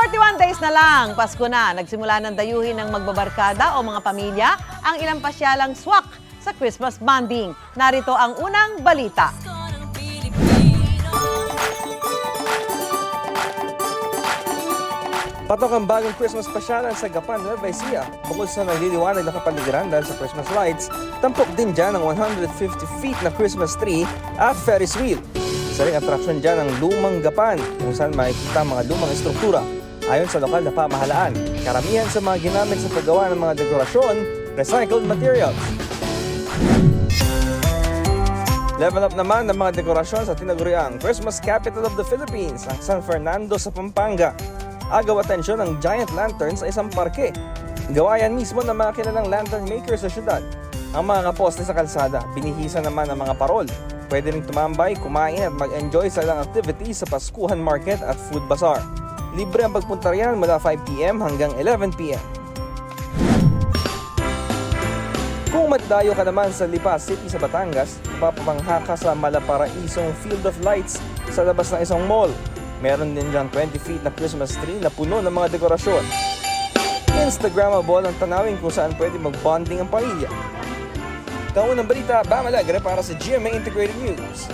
41 days na lang, Pasko na. Nagsimula ng dayuhin ng magbabarkada o mga pamilya ang ilang pasyalang swak sa Christmas bonding. Narito ang unang balita. Patok ang bagong Christmas pasyalan sa Gapan, Nueva Ecija. Bukod sa nagliliwanag na kapaligiran dahil sa Christmas lights, tampok din dyan ang 150 feet na Christmas tree at Ferris wheel. Isa ring atraksyon dyan ang Lumang Gapan, kung saan makikita ang mga lumang estruktura. Ayon sa lokal na pamahalaan, karamihan sa mga ginamit sa paggawa ng mga dekorasyon, recycled materials. Level up naman ng mga dekorasyon sa tinaguriang Christmas Capital of the Philippines, ang San Fernando sa Pampanga. Agaw atensyon ang giant lantern sa isang parke. Gawa yan mismo ng mga kilalang lantern makers sa syudad. Ang mga kaposte sa kalsada, binihisa naman ang mga parol. Pwede rin tumambay, kumain at mag-enjoy sa ilang activities sa Paskuhan Market at Food Bazaar. Libre ang pagpunta riyan mula 5 p.m. hanggang 11 p.m. Kung magdayo ka naman sa Lipa City sa Batangas, papamangha ka sa malaparaisong Field of Lights sa labas ng isang mall. Meron din dyan 20 feet na Christmas tree na puno ng mga dekorasyon. Instagrammable ang tanawin kung saan pwede mag-bonding ang pamilya. Kaunang balita, Bam Alegre para sa GMA Integrated News.